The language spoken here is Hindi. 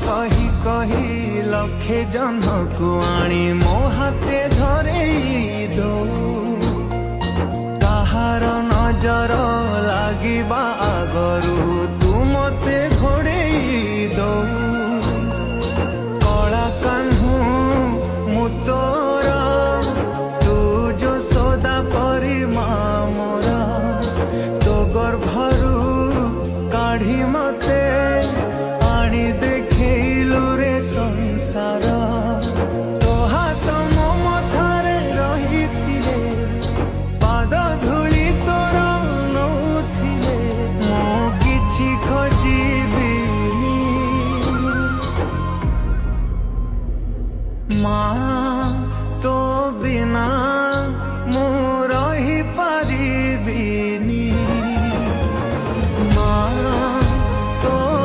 कही कही लक्षे जन को आनी मो हाथे धरे दो काहार नजर लागिबा आगरू